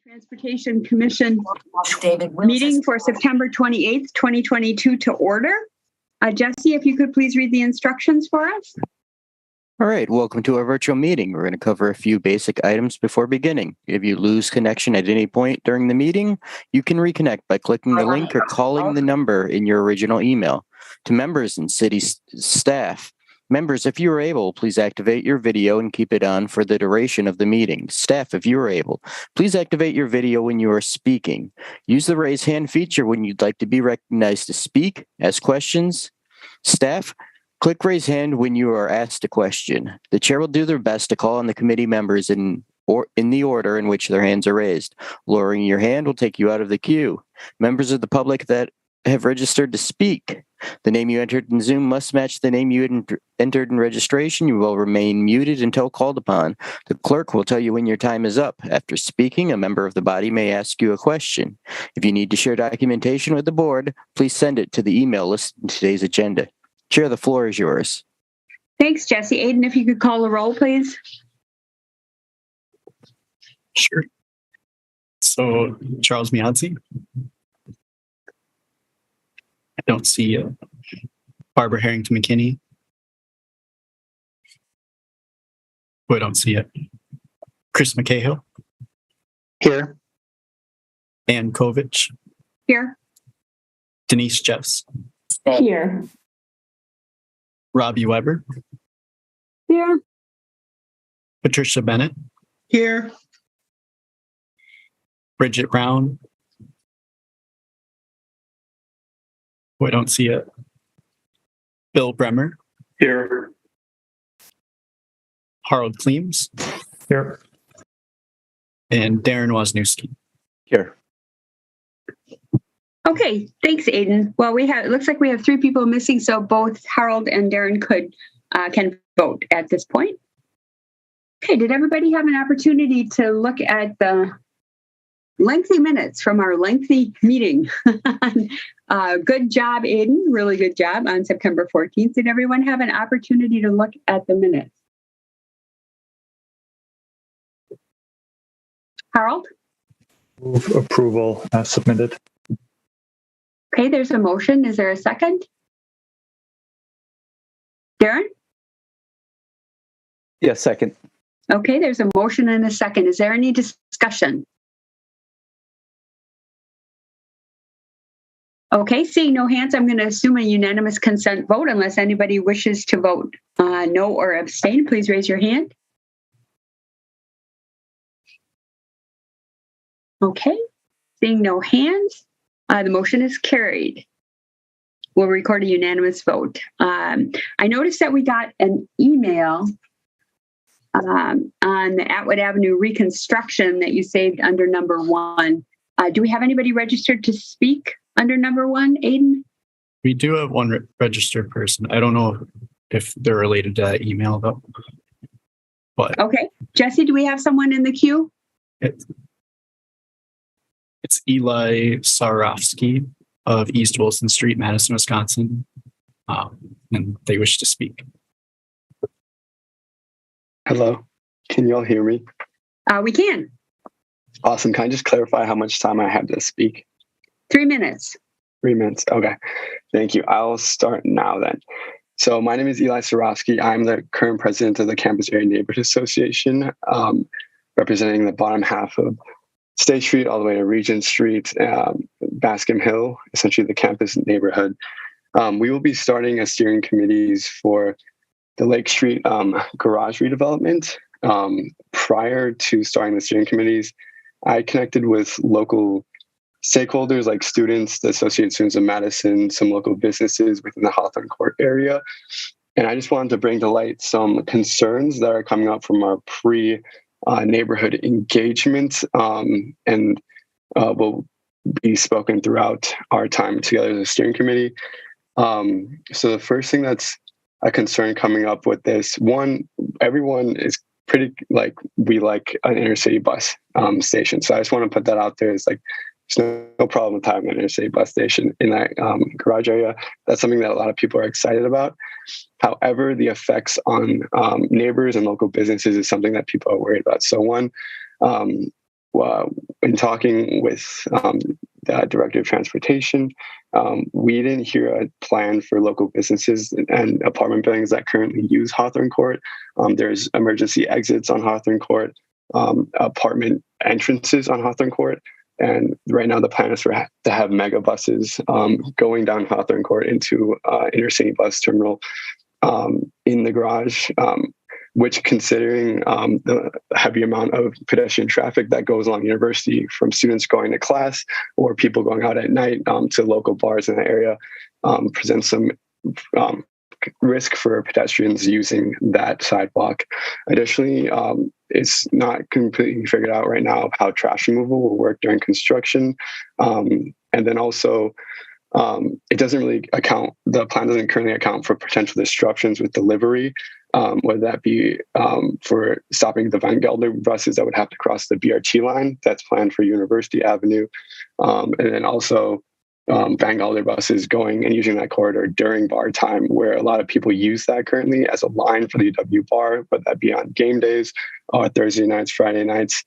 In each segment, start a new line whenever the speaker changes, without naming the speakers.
Transportation Commission meeting for September 28th, 2022 to order. Jesse, if you could please read the instructions for us.
All right, welcome to our virtual meeting. We're going to cover a few basic items before beginning. If you lose connection at any point during the meeting, you can reconnect by clicking the link or calling the number in your original email. To members and city staff, members, if you are able, please activate your video and keep it on for the duration of the meeting. Staff, if you are able, please activate your video when you are speaking. Use the raise hand feature when you'd like to be recognized to speak, ask questions. Staff, click raise hand when you are asked a question. The chair will do their best to call on the committee members in the order in which their hands are raised. Lowering your hand will take you out of the queue. Members of the public that have registered to speak, the name you entered in Zoom must match the name you entered in registration. You will remain muted until called upon. The clerk will tell you when your time is up. After speaking, a member of the body may ask you a question. If you need to share documentation with the board, please send it to the email listed in today's agenda. Chair, the floor is yours.
Thanks, Jesse. Aiden, if you could call the roll, please.
Sure. So, Charles Miazzi. I don't see Barbara Harrington McKinney. I don't see it. Chris McCahill.
Here.
Ann Kovich.
Here.
Denise Jeffs.
Here.
Robbie Weber.
Here.
Patricia Bennett.
Here.
Bridget Brown. I don't see it. Bill Bremer.
Here.
Harold Kleems.
Here.
And Darren Wozniewski.
Here.
Okay, thanks, Aiden. Well, it looks like we have 3 people missing, so both Harold and Darren can vote at this point. Okay, did everybody have an opportunity to look at the lengthy minutes from our lengthy meeting? Good job, Aiden. Really good job on September 14th. Did everyone have an opportunity to look at the minutes? Harold?
Move approval as submitted.
Okay, there's a motion. Is there a second? Darren?
Yes, second.
Okay, there's a motion and a second. Is there any discussion? Okay, seeing no hands, I'm going to assume a unanimous consent vote unless anybody wishes to vote no or abstain. Please raise your hand. Okay, seeing no hands, the motion is carried. We'll record a unanimous vote. I noticed that we got an email on the Atwood Avenue reconstruction that you saved under number 1. Do we have anybody registered to speak under number 1, Aiden?
We do have one registered person. I don't know if they're related to that email, though. But
okay. Jesse, do we have someone in the queue?
It's Eli Sarofsky of East Wilson Street, Madison, Wisconsin, and they wish to speak.
Hello, can you all hear me?
We can.
Awesome. Can I just clarify how much time I have to speak?
3 minutes.
3 minutes. Okay. Thank you. I'll start now then. So my name is Eli Sarofsky. I'm the current president of the Campus Area Neighborhood Association, representing the bottom half of State Street all the way to Regent Street, Bascom Hill, essentially the campus neighborhood. We will be starting a steering committees for the Lake Street garage redevelopment. Prior to starting the steering committees, I connected with local stakeholders like students, the Associated Students of Madison, some local businesses within the Hawthorne Court area. And I just wanted to bring to light some concerns that are coming up from our neighborhood engagement and will be spoken throughout our time together as a steering committee. So the first thing that's a concern coming up with this, one, everyone is pretty we like an intercity bus station. So I just want to put that out there. It's like, there's no problem with having an intercity bus station in that garage area. That's something that a lot of people are excited about. However, the effects on neighbors and local businesses is something that people are worried about. So one, in talking with the Director of Transportation, we didn't hear a plan for local businesses and apartment buildings that currently use Hawthorne Court. There's emergency exits on Hawthorne Court, apartment entrances on Hawthorne Court. And right now the plan is to have mega buses going down Hawthorne Court into inner city bus terminal in the garage, which, considering the heavy amount of pedestrian traffic that goes along University from students going to class or people going out at night to local bars in the area, presents some risk for pedestrians using that sidewalk. Additionally, it's not completely figured out right now how trash removal will work during construction. And then also, it doesn't really the plan doesn't currently account for potential disruptions with delivery, whether that be for stopping the Van Gelder buses that would have to cross the BRT line that's planned for University Avenue. And then also Van Gelder buses going and using that corridor during bar time, where a lot of people use that currently as a line for the UW bar, but that be on game days, Thursday nights, Friday nights,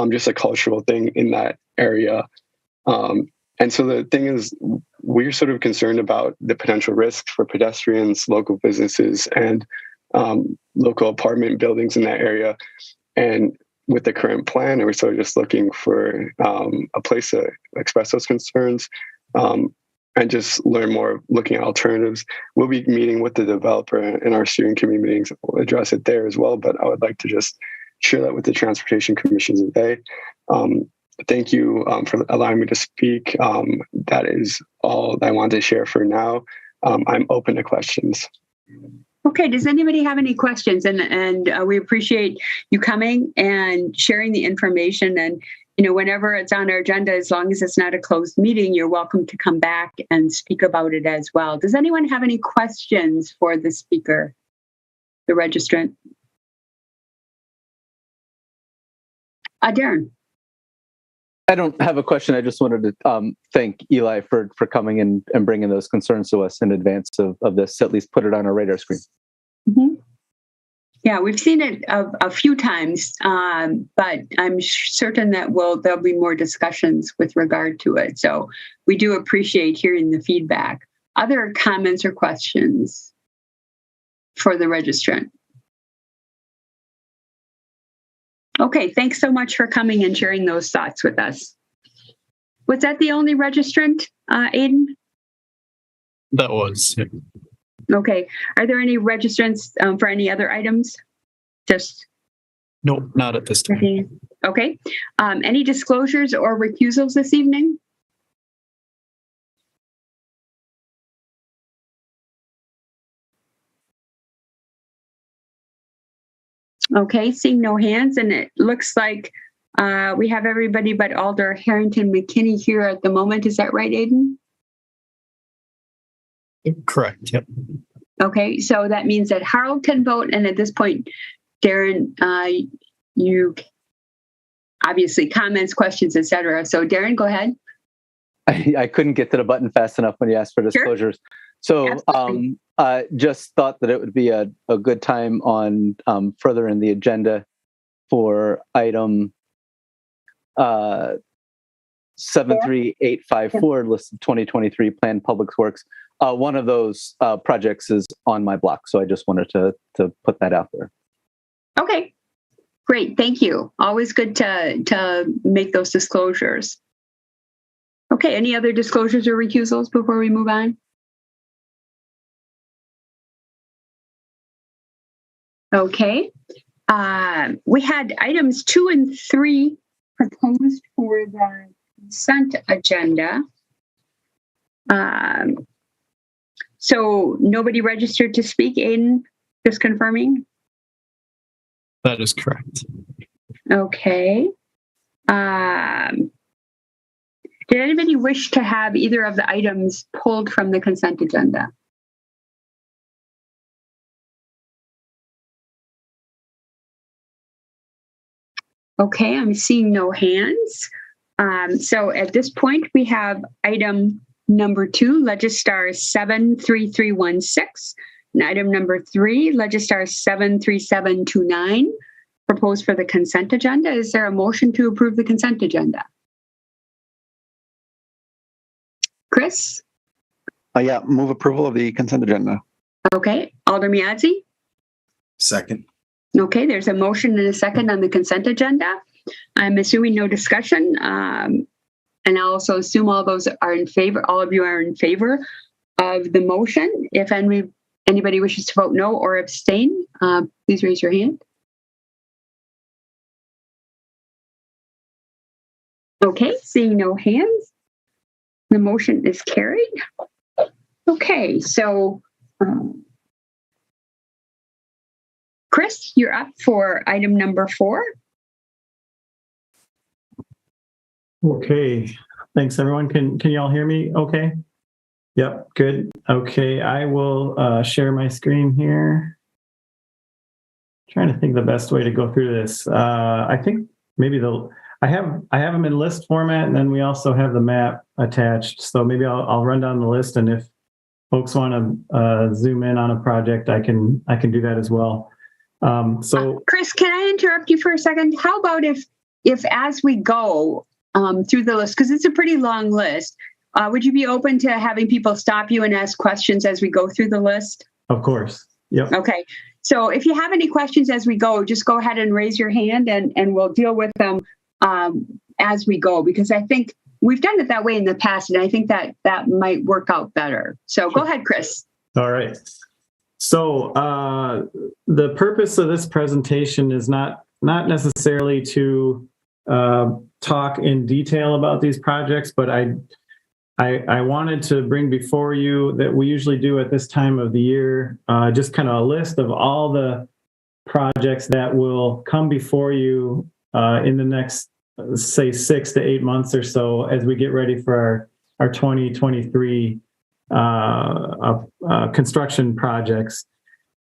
just a cultural thing in that area. And so the thing is, we're sort of concerned about the potential risks for pedestrians, local businesses, and local apartment buildings in that area. And with the current plan, we're sort of just looking for a place to express those concerns and just learn more, looking at alternatives. We'll be meeting with the developer in our steering committee meetings. We'll address it there as well, but I would like to just share that with the Transportation Commission today. Thank you for allowing me to speak. That is all I wanted to share for now. I'm open to questions.
Okay, does anybody have any questions? And we appreciate you coming and sharing the information. And, whenever it's on our agenda, as long as it's not a closed meeting, you're welcome to come back and speak about it as well. Does anyone have any questions for the speaker, the registrant? Darren.
I don't have a question. I just wanted to thank Eli for coming in and bringing those concerns to us in advance of this, at least put it on our radar screen.
Mm-hmm. Yeah, we've seen it a few times, but I'm certain that there'll be more discussions with regard to it. So we do appreciate hearing the feedback. Other comments or questions for the registrant? Okay, thanks so much for coming and sharing those thoughts with us. Was that the only registrant, Aiden?
That was. Yeah.
Okay. Are there any registrants for any other items?
Nope, not at this time.
Okay. Any disclosures or recusals this evening? Okay, seeing no hands, and it looks like we have everybody but Alder Harrington McKinney here at the moment. Is that right, Aiden?
Correct, yep.
Okay, so that means that Harold can vote, and at this point, Darren, you obviously comments, questions, etc. So Darren, go ahead.
I couldn't get to the button fast enough when you asked for disclosures. Sure. So just thought that it would be a good time on further in the agenda for item 73854, list of 2023 planned public works. One of those projects is on my block, so I just wanted to put that out there.
Okay, great. Thank you. Always good to make those disclosures. Okay, any other disclosures or recusals before we move on? Okay. We had items 2 and 3 proposed for the consent agenda. So nobody registered to speak, Aiden? Just confirming?
That is correct.
Okay. Did anybody wish to have either of the items pulled from the consent agenda? Okay, I'm seeing no hands. So at this point, we have item number 2, Legistar 73316, and item number 3, Legistar 73729. proposed for the consent agenda. Is there a motion to approve the consent agenda? Chris?
Yeah, move approval of the consent agenda.
Okay. Alder Miadzi?
Second.
Okay, there's a motion and a second on the consent agenda. I'm assuming no discussion. And I also assume all of you are in favor of the motion. If anybody wishes to vote no or abstain, please raise your hand. Okay, seeing no hands, the motion is carried. Okay, so Chris, you're up for item number 4.
Okay, thanks everyone. Can you all hear me okay? Yep, good. Okay, I will share my screen here. Trying to think the best way to go through this. I think maybe I have them in list format, and then we also have the map attached. So maybe I'll run down the list, and if folks want to zoom in on a project, I can do that as well. So
Chris, can I interrupt you for a second? How about if as we go through the list, because it's a pretty long list, would you be open to having people stop you and ask questions as we go through the list?
Of course. Yep.
Okay. So if you have any questions as we go, just go ahead and raise your hand, and we'll deal with them as we go, because I think we've done it that way in the past, and I think that might work out better. So Go ahead, Chris.
All right. So the purpose of this presentation is not necessarily to talk in detail about these projects, but I wanted to bring before you that we usually do at this time of the year, just kind of a list of all the projects that will come before you in the next, say, 6 to 8 months or so as we get ready for our 2023 construction projects.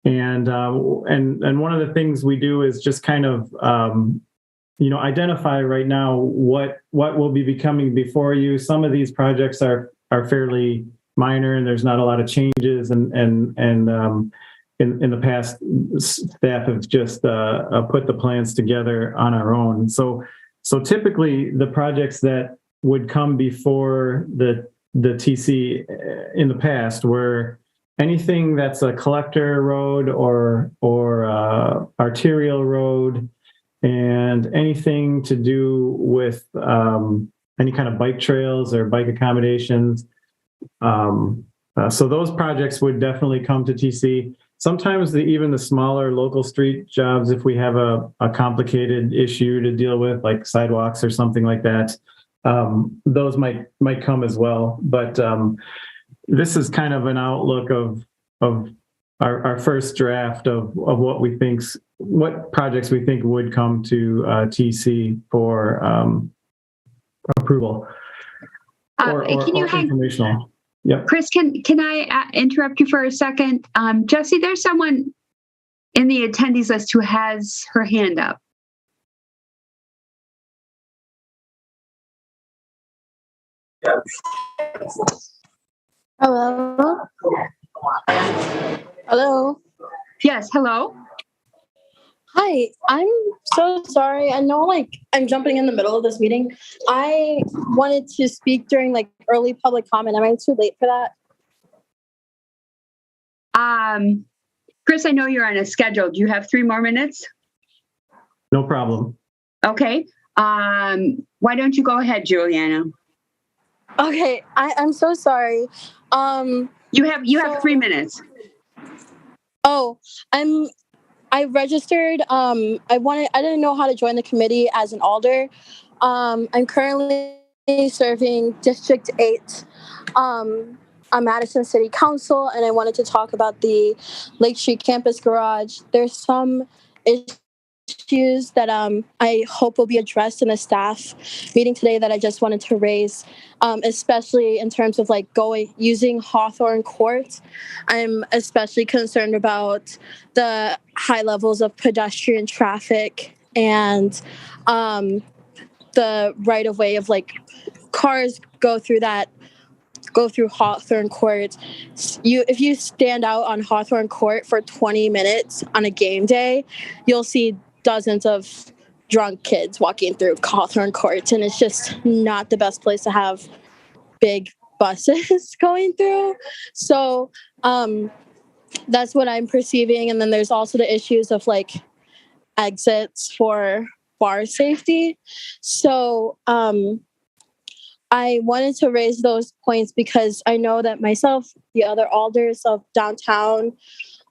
And one of the things we do is just kind of identify right now what will be coming before you. Some of these projects are fairly minor, and there's not a lot of changes. And in the past, staff have just put the plans together on our own. So typically, the projects that would come before the TC in the past were anything that's a collector road or arterial road, and anything to do with any kind of bike trails or bike accommodations. So those projects would definitely come to TC. Sometimes even the smaller local street jobs, if we have a complicated issue to deal with, like sidewalks or something like that, those might come as well. But this is kind of an outlook of our first draft of what projects we think would come to TC for approval or informational. Yep.
Chris, can I interrupt you for a second? Jesse, there's someone in the attendees list who has her hand up.
Hello? Hello?
Yes, hello?
Hi, I'm so sorry. I know I'm jumping in the middle of this meeting. I wanted to speak during early public comment. Am I too late for that?
Chris, I know you're on a schedule. Do you have 3 more minutes?
No problem.
Okay. Why don't you go ahead, Juliana?
Okay, I'm so sorry.
You have 3 minutes.
Oh, I registered. I didn't know how to join the committee as an alder. I'm currently serving District 8 on Madison City Council, and I wanted to talk about the Lake Street Campus Garage. There's some issues that I hope will be addressed in a staff meeting today that I just wanted to raise, especially in terms of using Hawthorne Court. I'm especially concerned about the high levels of pedestrian traffic and the right of way of cars go through Hawthorne Court. If you stand out on Hawthorne Court for 20 minutes on a game day, you'll see dozens of drunk kids walking through Cawthorn Court, and it's just not the best place to have big buses going through. So that's what I'm perceiving. And then there's also the issues of like exits for bar safety. So I wanted to raise those points because I know that myself, the other alders of downtown,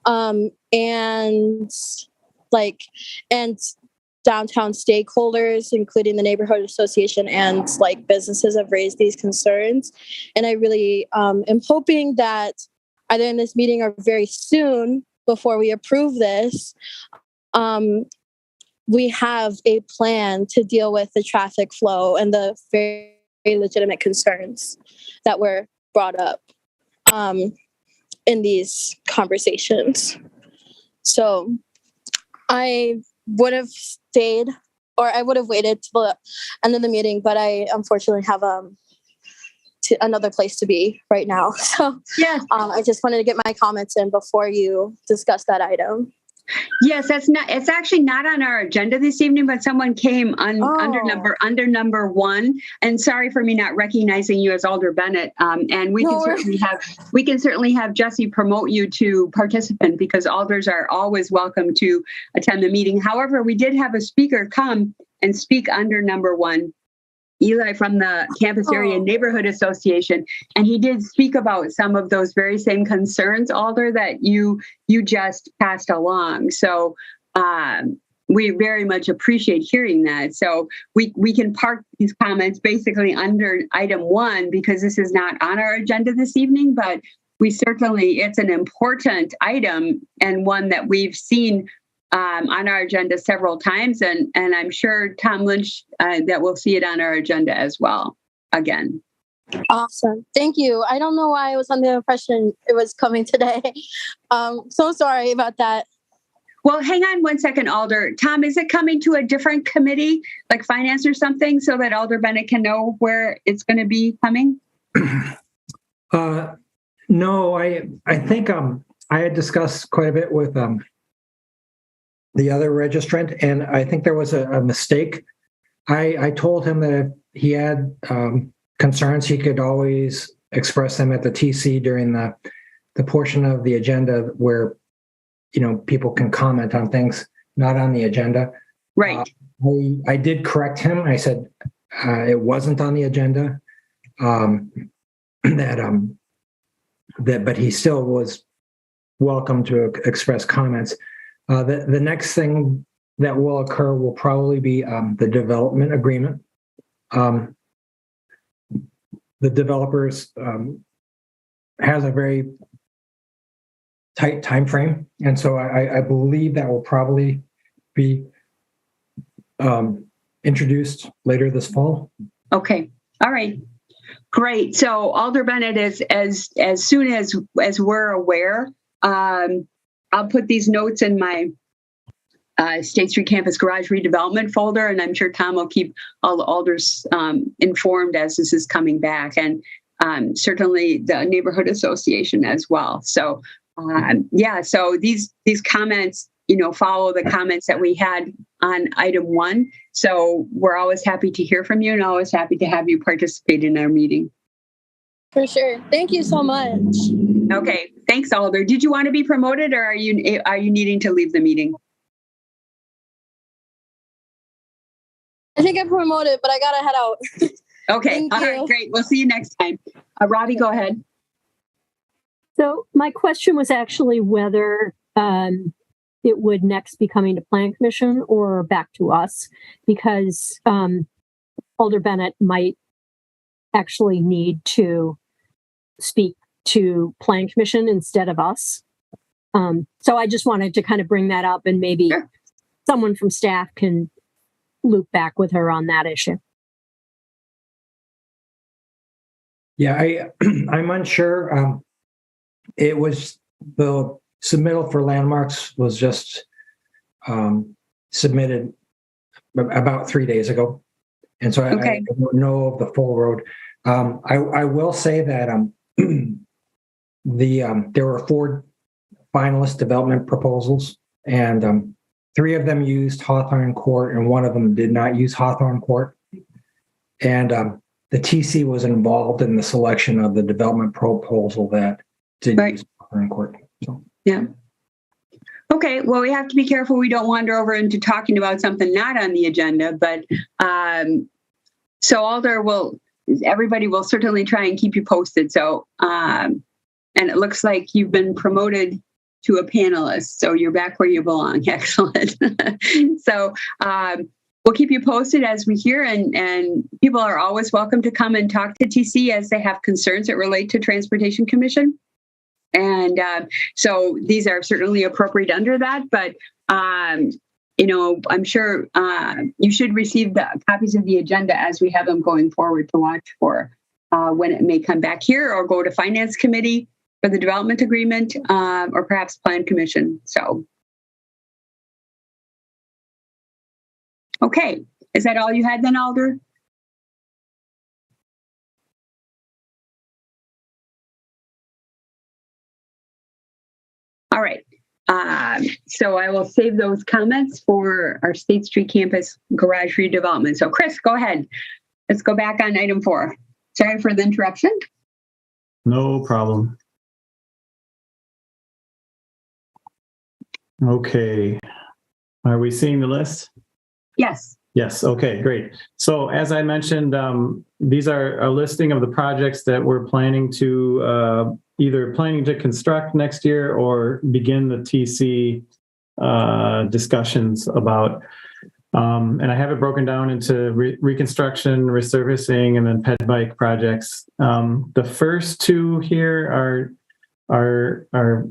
and downtown stakeholders, including the neighborhood association and like businesses, have raised these concerns. And I really am hoping that either in this meeting or very soon before we approve this, we have a plan to deal with the traffic flow and the very, very legitimate concerns that were brought up in these conversations. So I would have stayed, or I would have waited till the end of the meeting, but I unfortunately have another place to be right now. So
yeah,
I just wanted to get my comments in before you discuss that item.
Yes, it's actually not on our agenda this evening, but someone came under number 1. And sorry for me not recognizing you as Alder Bennett. And we can certainly have Jesse promote you to participant, because alders are always welcome to attend the meeting. However, we did have a speaker come and speak under number 1, Eli from the Campus Area Neighborhood Association, and he did speak about some of those very same concerns, Alder, that you just passed along. So we very much appreciate hearing that. So we can park these comments basically under item 1, because this is not on our agenda this evening, but it's an important item and one that we've seen on our agenda several times, and I'm sure Tom Lynch that we'll see it on our agenda as well again.
Awesome. Thank you. I don't know why I was under the impression it was coming today. So sorry about that.
Well, hang on one second, Alder. Tom, is it coming to a different committee, like finance or something, so that Alder Bennett can know where it's going to be coming?
No, I think I had discussed quite a bit with the other registrant, and I think there was a mistake. I told him that if he had concerns, he could always express them at the TC during the portion of the agenda where, people can comment on things not on the agenda.
Right.
I did correct him. I said it wasn't on the agenda. But he still was welcome to express comments. The next thing that will occur will probably be the development agreement. The developers has a very tight time frame, and so I believe that will probably be introduced later this fall.
Okay. All right. Great. So Alder Bennett is as soon as we're aware. I'll put these notes in my State Street Campus Garage redevelopment folder, and I'm sure Tom will keep all the alders informed as this is coming back, and certainly the neighborhood association as well. So so these comments, follow the comments that we had on item 1. So we're always happy to hear from you and always happy to have you participate in our meeting.
For sure. Thank you so much.
Okay. Thanks, Alder. Did you want to be promoted, or are you needing to leave the meeting?
I think I'm promoted, but I gotta head out.
Okay. All right. Great. We'll see you next time. Robbie, go ahead.
So my question was actually whether it would next be coming to Plan Commission or back to us, because Alder Bennett might actually need to speak to Plan Commission instead of us. So I just wanted to kind of bring that up, and maybe someone from staff can loop back with her on that issue.
Yeah, I'm unsure. It was the submittal for landmarks was just submitted about 3 days ago, and so I don't know of the full road. I will say that there were 4 finalist development proposals, and 3 of them used Hawthorne Court and 1 of them did not use Hawthorne Court. And the TC was involved in the selection of the development proposal that did use Hawthorne Court. So.
Yeah. Okay, well, we have to be careful we don't wander over into talking about something not on the agenda, but so Alder everybody will certainly try and keep you posted. So, and it looks like you've been promoted to a panelist, so you're back where you belong. Excellent. So we'll keep you posted as we hear, and people are always welcome to come and talk to TC as they have concerns that relate to Transportation Commission. And so these are certainly appropriate under that, but you know, I'm sure you should receive the copies of the agenda as we have them going forward to watch for when it may come back here or go to Finance Committee for the development agreement or perhaps Plan Commission. So, okay, is that all you had then, Alder? All right. So I will save those comments for our State Street Campus garage redevelopment. So Chris, go ahead. Let's go back on item 4. Sorry for the interruption.
No problem. Okay. Are we seeing the list?
Yes.
Yes. Okay, great. So as I mentioned, these are a listing of the projects that we're planning to either planning to construct next year or begin the TC discussions about. And I have it broken down into reconstruction, resurfacing, and then ped bike projects. The first 2 here are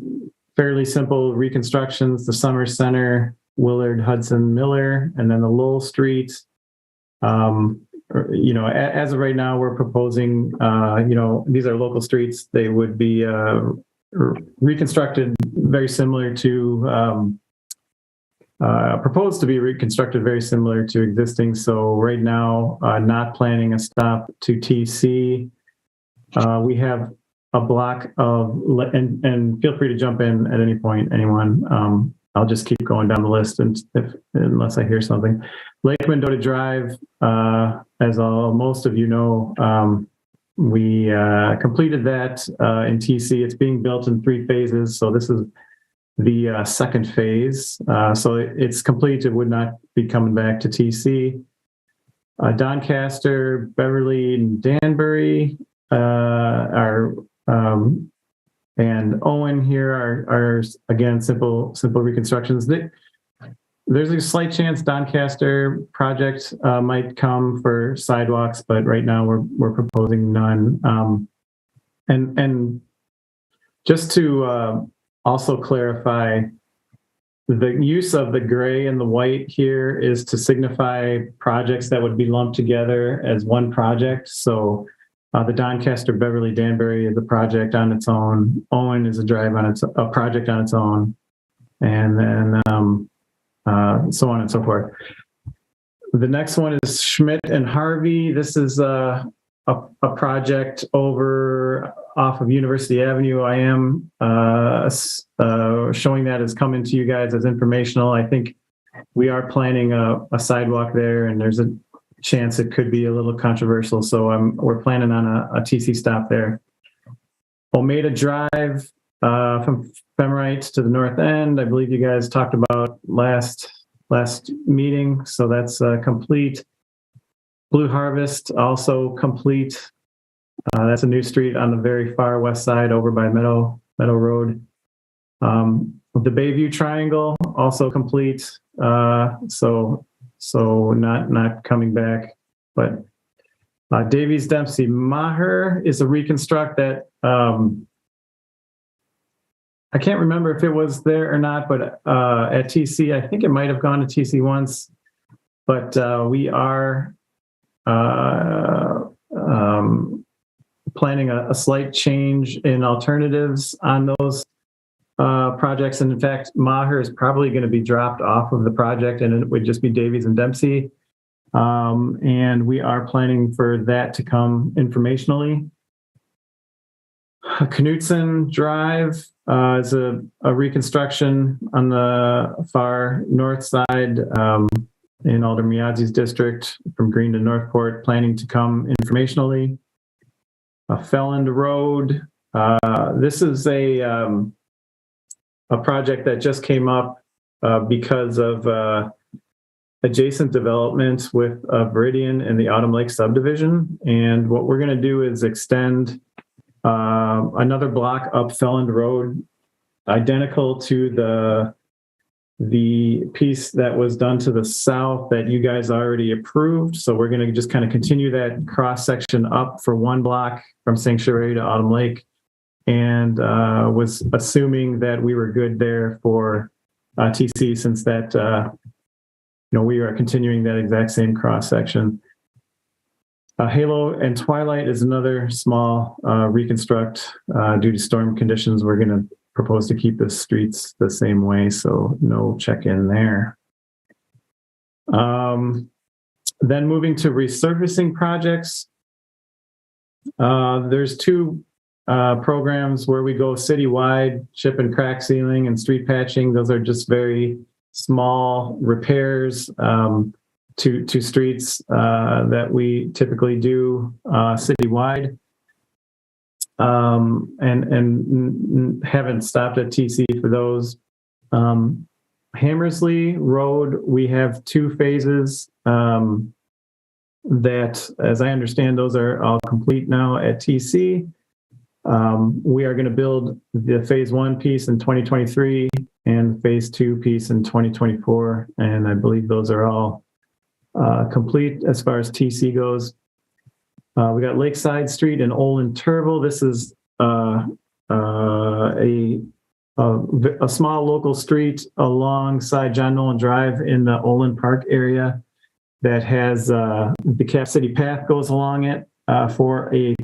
fairly simple reconstructions. The Summer Center, Willard, Hudson, Miller, and then the Lowell Street. You know, as of right now, we're proposing, you know, these are local streets. They would be reconstructed very similar to, proposed to be reconstructed very similar to existing. So right now, not planning a stop to TC. We have a block of, and feel free to jump in at any point, anyone. I'll just keep going down the list unless I hear something. Lake Mendota Drive, as most of you know, we completed that in TC. It's being built in 3 phases. So this is the second phase. So it's complete. It would not be coming back to TC. Doncaster, Beverly, and Danbury are and Owen here are again simple reconstructions. There's a slight chance Doncaster project might come for sidewalks, but right now we're proposing none. And just to also clarify, the use of the gray and the white here is to signify projects that would be lumped together as one project. So the Doncaster Beverly Danbury is a project on its own. Owen is a project on its own, and then so on and so forth. The next one is Schmidt and Harvey. This is a project over off of University Avenue. I am showing that as coming to you guys as informational. I think we are planning a sidewalk there, and there's a chance it could be a little controversial. So we're planning on a TC stop there. Omeda Drive from Femrites to the north end. I believe you guys talked about last meeting. So that's complete. Blue Harvest also complete. That's a new street on the very far west side over by Meadow Road. The Bayview Triangle also complete. So not coming back, but Davies Dempsey Maher is a reconstruct that I can't remember if it was there or not, but at TC, I think it might have gone to TC once, but we are planning a slight change in alternatives on those projects. And in fact, Maher is probably going to be dropped off of the project, and it would just be Davies and Dempsey. And we are planning for that to come informationally. Knutson Drive, is a reconstruction on the far north side in Alder Miyadzi's district from Green to Northport, planning to come informationally. Felland Road. This is a project that just came up because of adjacent developments with Viridian and the Autumn Lake subdivision. And what we're going to do is extend another block up Felland Road, identical to the piece that was done to the south that you guys already approved. So we're going to just kind of continue that cross section up for one block from Sanctuary to Autumn Lake, and was assuming that we were good there for TC, since that we are continuing that exact same cross section. Halo and Twilight is another small reconstruct due to storm conditions. We're going to propose to keep the streets the same way, so no check-in there. Then moving to resurfacing projects. There's two programs where we go citywide: chip and crack sealing and street patching. Those are just very small repairs to streets that we typically do citywide, and haven't stopped at TC for those. Hammersley Road, we have two phases that, as I understand, those are all complete now at TC. We are going to build the phase 1 piece in 2023 and phase 2 piece in 2024. And I believe those are all complete as far as TC goes. We got Lakeside Street and Olin Turville. This is a small local street alongside John Nolan Drive in the Olin Park area that has the Cap City Path goes along it for a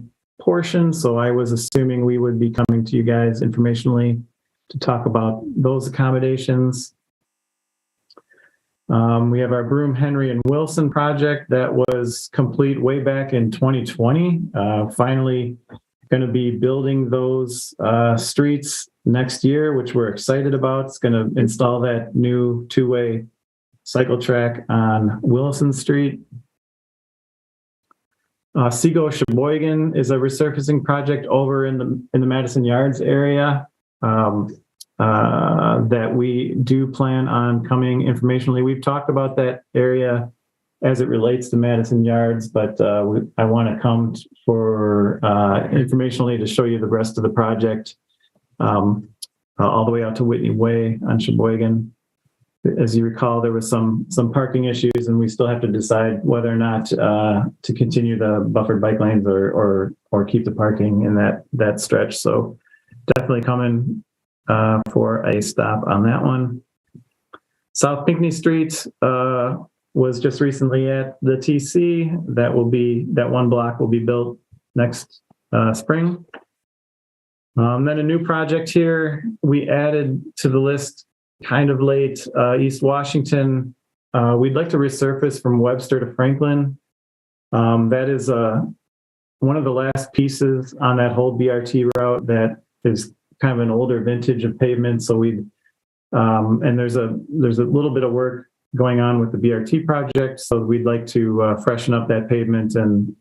portion. So I was assuming we would be coming to you guys informationally to talk about those accommodations. We have our Broome, Henry, and Wilson project that was complete way back in 2020. Finally going to be building those streets next year, which we're excited about. It's going to install that new two-way cycle track on Wilson Street. Seago Sheboygan is a resurfacing project over in the Madison Yards area that we do plan on coming informationally. We've talked about that area as it relates to Madison Yards, but I want to come for informationally to show you the rest of the project all the way out to Whitney Way on Sheboygan. As you recall, there was some parking issues, and we still have to decide whether or not to continue the buffered bike lanes or keep the parking in that stretch. So definitely coming for a stop on that one. South Pinckney Street was just recently at the TC. That one block will be built next spring. Then a new project here we added to the list kind of late, East Washington. We'd like to resurface from Webster to Franklin. That is one of the last pieces on that whole BRT route that is kind of an older vintage of pavement. So and there's a little bit of work going on with the BRT project. So we'd like to freshen up that pavement and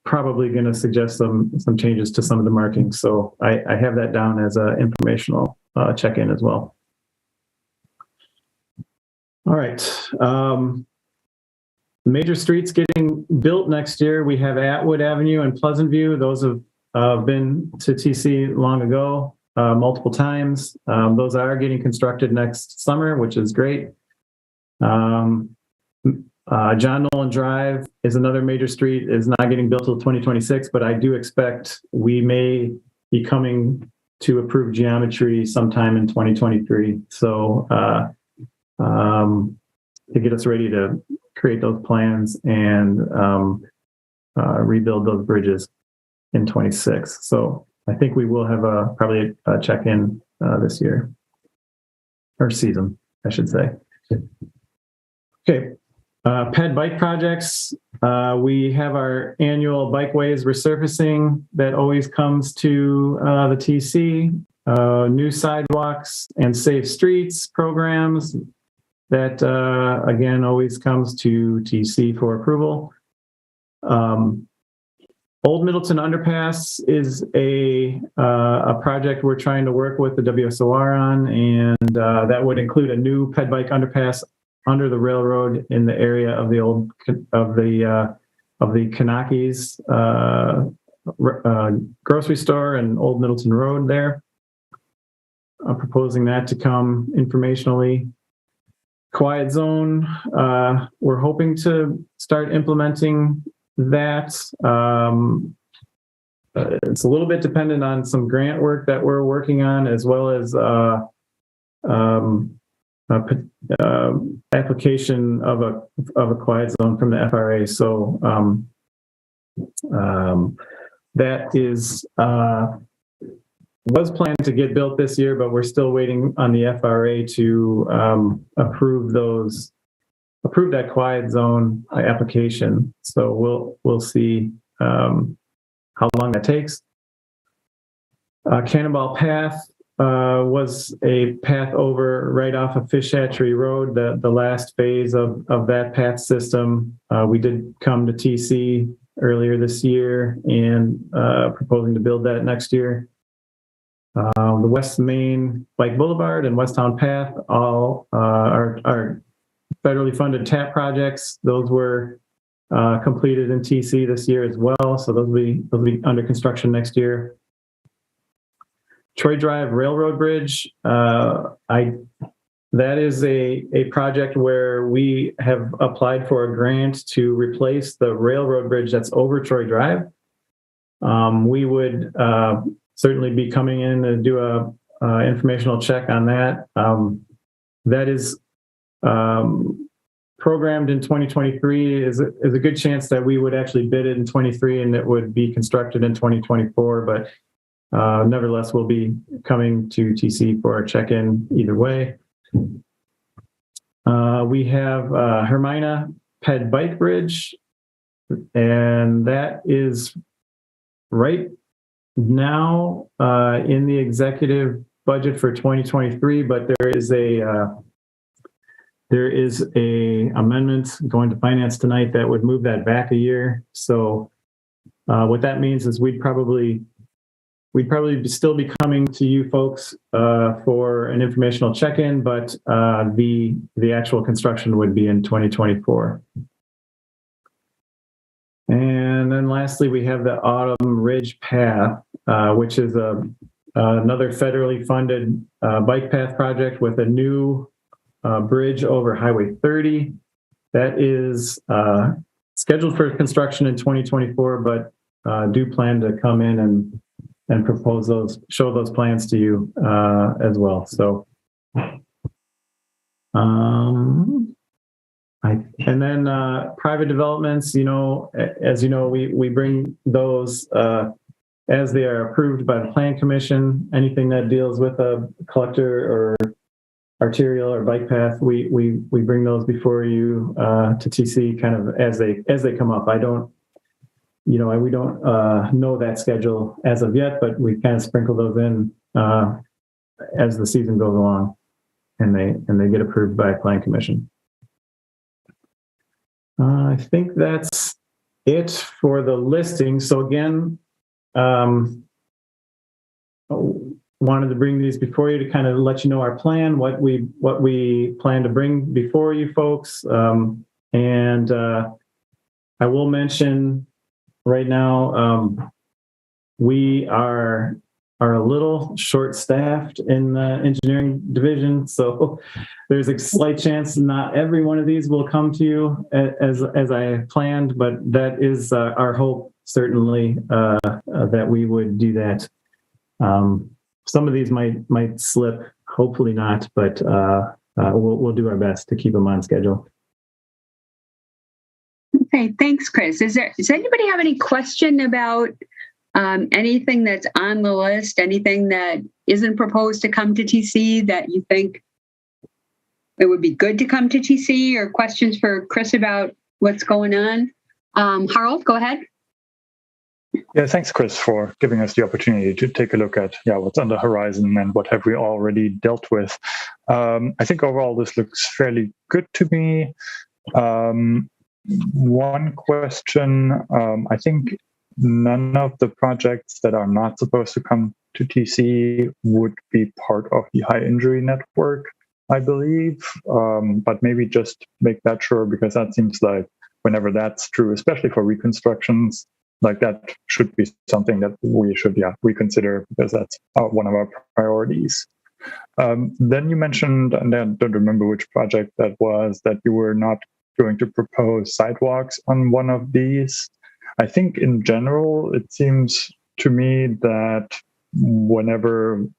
probably going to suggest some changes to some of the markings. So I have that down as an informational check-in as well. All right. Major streets getting built next year. We have Atwood Avenue and Pleasant View. Those have been to TC long ago, multiple times. Those are getting constructed next summer, which is great. John Nolan Drive is another major street, is not getting built till 2026, but I do expect we may be coming to approved geometry sometime in 2023. So to get us ready to create those plans and rebuild those bridges in 26. So I think we will have probably a check-in this year, or season, I should say. Okay. Ped bike projects. We have our annual bikeways resurfacing that always comes to the TC. New sidewalks and safe streets programs that again always comes to TC for approval. Old Middleton Underpass is a project we're trying to work with the WSOR on, and that would include a new ped bike underpass under the railroad in the area of the old of the Kanakis grocery store and Old Middleton Road there. I'm proposing that to come informationally. Quiet zone, we're hoping to start implementing that. It's a little bit dependent on some grant work that we're working on, as well as application of a quiet zone from the FRA. So that is was planned to get built this year, but we're still waiting on the FRA to approve that quiet zone application. So we'll see how long that takes. Cannonball Path was a path over right off of Fish Hatchery Road, the last phase of that path system. We did come to TC earlier this year and proposing to build that next year. The West Main Bike Boulevard and Westtown Path all are federally funded TAP projects. Those were completed in TC this year as well, so those will be under construction next year. Troy Drive Railroad Bridge, that is a project where we have applied for a grant to replace the railroad bridge that's over Troy Drive. We would certainly be coming in to do a informational check on that. That is programmed in 2023. Is a good chance that we would actually bid it in 23 and it would be constructed in 2024. But nevertheless, we'll be coming to TC for a check-in either way. We have Hermina Ped Bike Bridge, and that is right now in the executive budget for 2023, but there is a amendment going to finance tonight that would move that back a year. So what that means is we'd probably still be coming to you folks for an informational check-in, but the actual construction would be in 2024. And then lastly, we have the Autumn Ridge Path, which is another federally funded bike path project with a new bridge over Highway 30. That is scheduled for construction in 2024, but do plan to come in and propose show those plans to you as well. So, and then private developments, as you know, we bring those as they are approved by the Plan Commission. Anything that deals with a collector or arterial or bike path, we bring those before you to TC kind of as they come up. We don't know that schedule as of yet, but we kind of sprinkle those in as the season goes along, and they get approved by Plan Commission. I think that's it for the listing. So again, wanted to bring these before you to kind of let you know our plan, what we plan to bring before you folks, and I will mention. Right now, we are a little short-staffed in the engineering division, so there's a slight chance not every one of these will come to you as I planned, but that is our hope, certainly, that we would do that. Some of these might slip, hopefully not, but we'll do our best to keep them on schedule.
Okay, thanks, Chris. Does anybody have any question about anything that's on the list, anything that isn't proposed to come to TC that you think it would be good to come to TC, or questions for Chris about what's going on. Harold, go ahead.
Yeah, thanks, Chris, for giving us the opportunity to take a look at what's on the horizon and what have we already dealt with. I think overall this looks fairly good to me. One question, I think none of the projects that are not supposed to come to TC would be part of the high injury network, I believe, but maybe just make that sure, because that seems like whenever that's true, especially for reconstructions, like that should be something that we should reconsider, because that's one of our priorities. Then you mentioned, and I don't remember which project that was, that you were not going to propose sidewalks on one of these. I think in general, it seems to me that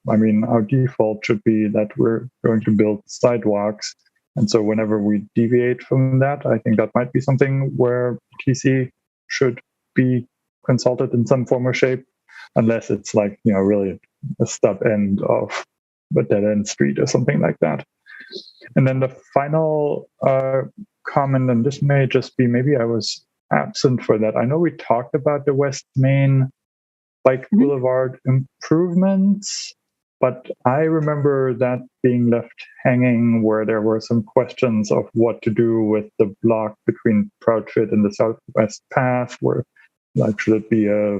our default should be that we're going to build sidewalks. And so whenever we deviate from that, I think that might be something where TC should be consulted in some form or shape, unless it's like, really a stub end of a dead end street or something like that. And then the final comment, and this may just be, maybe I was absent for that. I know we talked about the West Main Bike Boulevard improvements, but I remember that being left hanging, where there were some questions of what to do with the block between Proudfit and the Southwest Path, where should it be a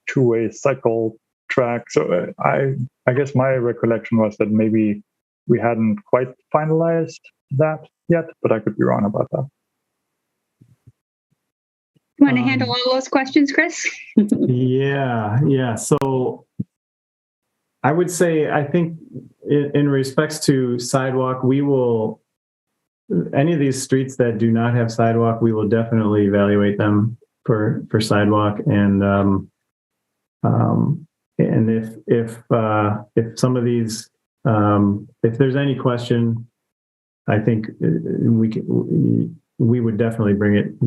two-way cycle track? So I guess my recollection was that maybe we hadn't quite finalized that yet, but I could be wrong about that.
You want to handle all those questions, Chris?
Yeah. So I would say, I think in respects to sidewalk, any of these streets that do not have sidewalk, we will definitely evaluate them for sidewalk. And if some of these, if there's any question, I think we would definitely bring it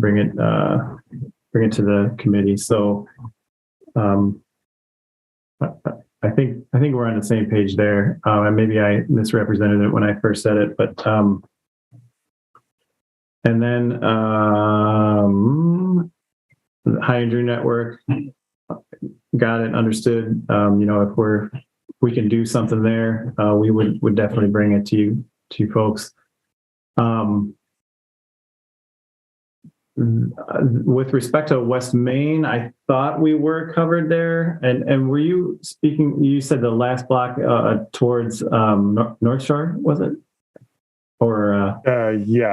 to the committee. So I think we're on the same page there. And maybe I misrepresented it when I first said it, but and then the high injury network, got it, understood. If we can do something there, we would definitely bring it to you folks. With respect to West Main, I thought we were covered there. And were you speaking, you said the last block towards North Shore, was it? Or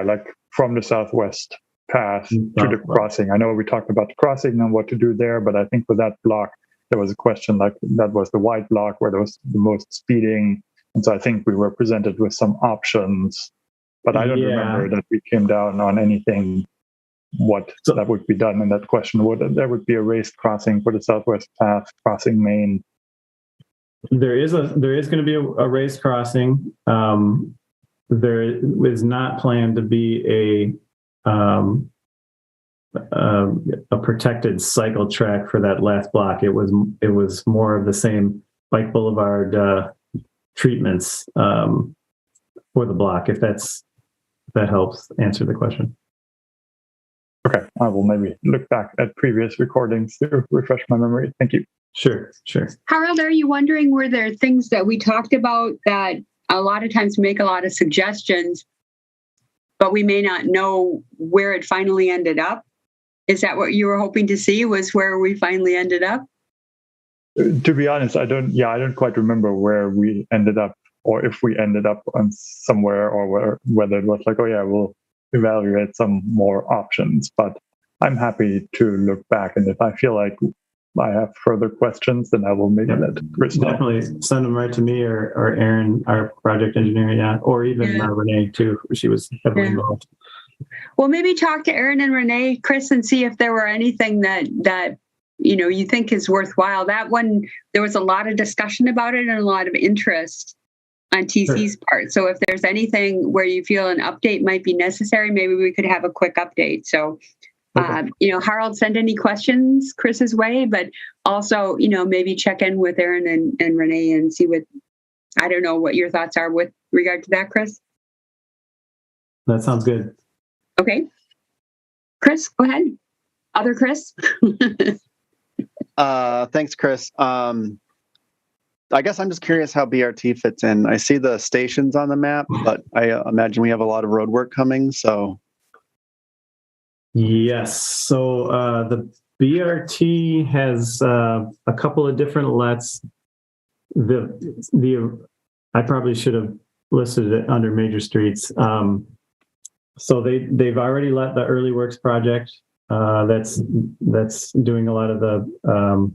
like from the Southwest Path to the crossing. I know we talked about the crossing and what to do there, but I think for that block, there was a question like that was the wide block where there was the most speeding. And so I think we were presented with some options, but I don't remember that we came down on anything that would be done in that question. There would be a raised crossing for the Southwest Path crossing Main.
There is going to be a raised crossing. There is not planned to be a protected cycle track for that last block. It was more of the same Bike Boulevard treatments for the block. If that helps answer the question.
Okay, I will maybe look back at previous recordings to refresh my memory. Thank you.
Sure.
Harold, are you wondering, were there things that we talked about that a lot of times make a lot of suggestions, but we may not know where it finally ended up? Is that what you were hoping to see, was where we finally ended up?
To be honest, I don't quite remember where we ended up, or if we ended up on somewhere, or whether it was like, we'll evaluate some more options. But I'm happy to look back, and if I feel like I have further questions, then I will maybe let Chris know.
Definitely send them right to me or Erin, our project engineer, or even Renee too. She was heavily involved.
Well, maybe talk to Erin and Renee, Chris, and see if there were anything that you think is worthwhile. That one, there was a lot of discussion about it and a lot of interest on TC's part. So if there's anything where you feel an update might be necessary, maybe we could have a quick update. So, Harold, send any questions Chris's way, but also, maybe check in with Erin and Renee and see I don't know what your thoughts are with regard to that, Chris.
That sounds good.
Okay. Chris, go ahead. Other Chris?
Thanks, Chris. I guess I'm just curious how BRT fits in. I see the stations on the map, but I imagine we have a lot of road work coming. So,
Yes. So the BRT has a couple of different lets. I probably should have listed it under major streets. So they've already let the early works project. That's doing a lot of the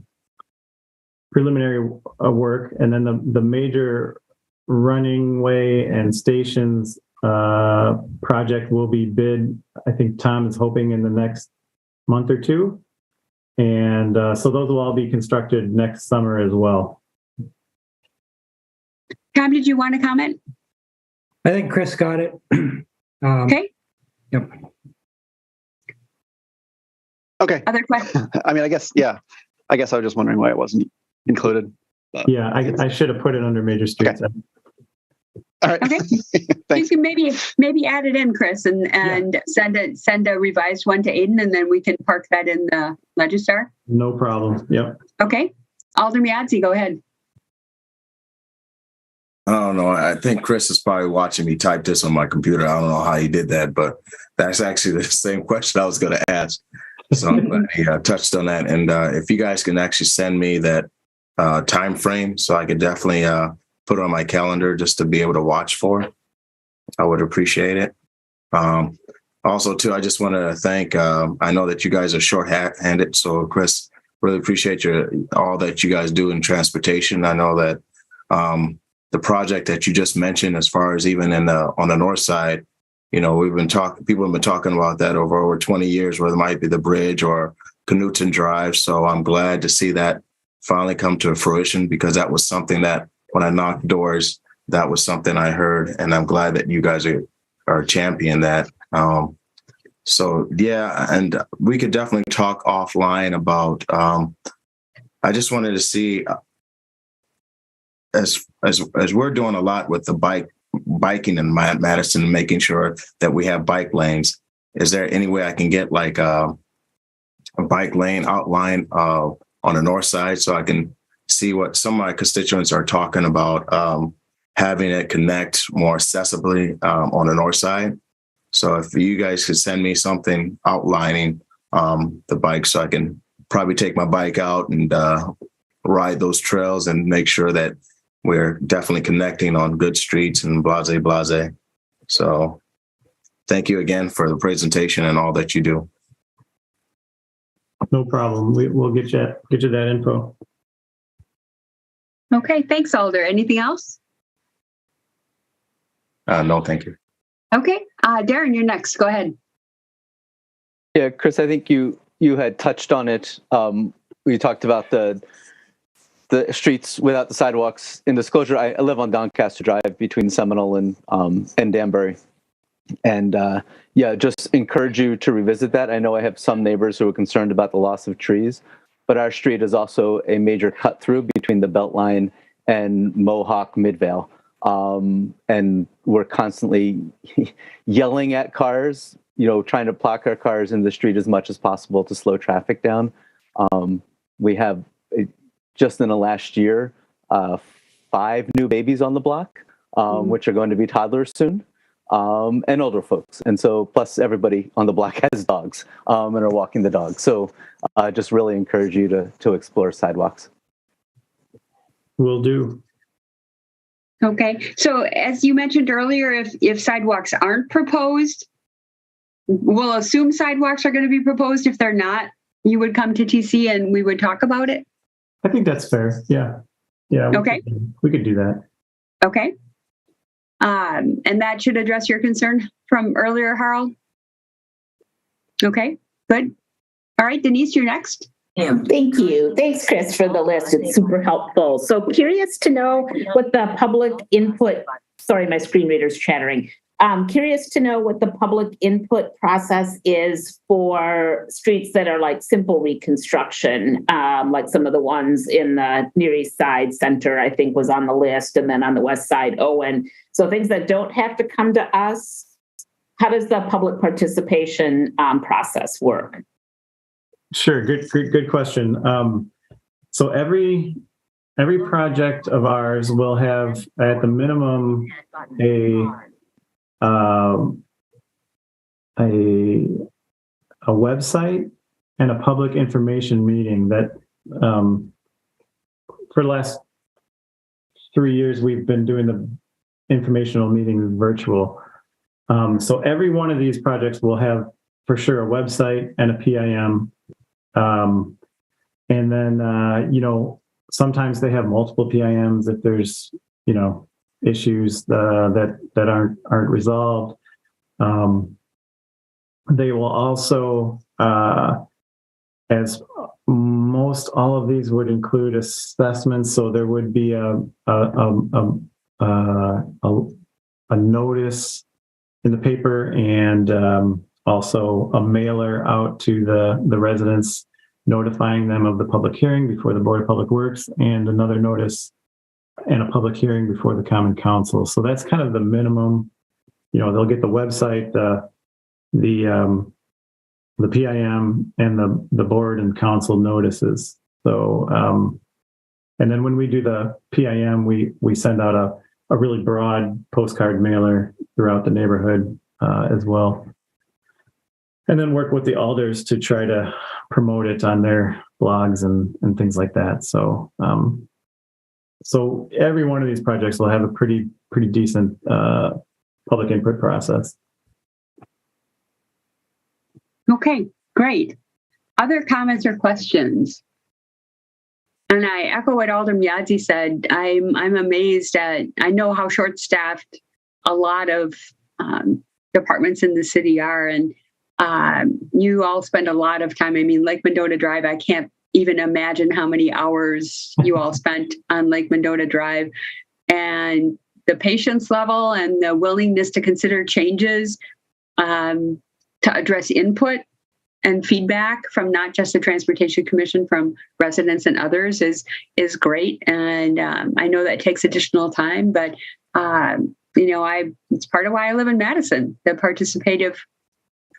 preliminary work, and then the major running way and stations project will be bid. I think Tom is hoping in the next month or two, and so those will all be constructed next summer as well.
Tom, did you want to comment?
I think Chris got it.
Okay.
Yep.
Okay.
Other questions?
I mean, I guess I was just wondering why it wasn't included.
Yeah, I should have put it under major streets.
Okay. All right.
Okay. You can maybe add it in, Chris, and send a revised one to Aiden, and then we can park that in the Legistar.
No problem. Yep.
Okay. Alder Miadzi, go ahead.
I don't know. I think Chris is probably watching me type this on my computer. I don't know how he did that, but that's actually the same question I was going to ask. So I'm glad he touched on that. And if you guys can actually send me that time frame, so I could definitely put it on my calendar just to be able to watch for, I would appreciate it. Also, too, I just wanted to thank. I know that you guys are short-handed, so Chris, really appreciate all that you guys do in transportation. I know that the project that you just mentioned, as far as even on the north side, people have been talking about that over 20 years, where there might be the bridge or Knutson Drive. So I'm glad to see that finally come to fruition, because that was something that when I knocked doors, that was something I heard, and I'm glad that you guys are championing that. So yeah, and we could definitely talk offline about. I just wanted to see, as we're doing a lot with the biking in Madison, making sure that we have bike lanes. Is there any way I can get like a bike lane outline on the north side, so I can see what some of my constituents are talking about, having it connect more accessibly on the north side? So if you guys could send me something outlining the bike, so I can probably take my bike out and ride those trails and make sure that we're definitely connecting on good streets and blase. So thank you again for the presentation and all that you do.
No problem. We'll get you that info.
Okay, thanks, Alder. Anything else?
No, thank you.
Okay, Darren, you're next. Go ahead.
Yeah, Chris, I think you had touched on it. We talked about the streets without the sidewalks. In disclosure, I live on Doncaster Drive between Seminole and Danbury. And just encourage you to revisit that. I know I have some neighbors who are concerned about the loss of trees, but our street is also a major cut through between the Beltline and Mohawk Midvale. And we're constantly yelling at cars, trying to block our cars in the street as much as possible to slow traffic down. We have, just in the last year, 5 new babies on the block, which are going to be toddlers soon, and older folks. And so plus everybody on the block has dogs and are walking the dog. So just really encourage you to explore sidewalks.
Will do.
Okay, so as you mentioned earlier, if sidewalks aren't proposed, we'll assume sidewalks are going to be proposed. If they're not, you would come to TC and we would talk about it?
I think that's fair. Yeah.
Okay.
We could do that.
Okay. And that should address your concern from earlier, Harold? Okay, good. All right, Denise, you're next.
Yeah, thank you. Thanks, Chris, for the list. It's super helpful. So curious to know what the public input, sorry, my screen reader's chattering. Curious to know what the public input process is for streets that are like simple reconstruction, like some of the ones in the Near East Side Center, I think was on the list, and then on the West Side, Owen. So things that don't have to come to us. how does the public participation process work?
Sure. Good question. So every project of ours will have, at the minimum, a website and a public information meeting that, for the last 3 years, we've been doing the informational meetings virtual. So every one of these projects will have, for sure, a website and a PIM. And then, sometimes they have multiple PIMs if there's, issues that aren't resolved. They will also, as most all of these would include assessments, so there would be a notice in the paper and also a mailer out to the residents, notifying them of the public hearing before the Board of Public Works, and another notice and a public hearing before the Common Council. So that's kind of the minimum. They'll get the website, the PIM, and the board and council notices. So, and then when we do the PIM, we send out a really broad postcard mailer throughout the neighborhood as well. And then work with the alders to try to promote it on their blogs and things like that. So, so every one of these projects will have a pretty decent public input process.
Okay, great. Other comments or questions? And I echo what Alderman Yazzie said. I'm amazed at, I know how short-staffed a lot of departments in the city are, and you all spend a lot of time. I mean, Lake Mendota Drive, I can't even imagine how many hours you all spent on Lake Mendota Drive, and the patience level and the willingness to consider changes to address input and feedback from not just the Transportation Commission, from residents and others is great. And I know that takes additional time, but it's part of why I live in Madison. The participative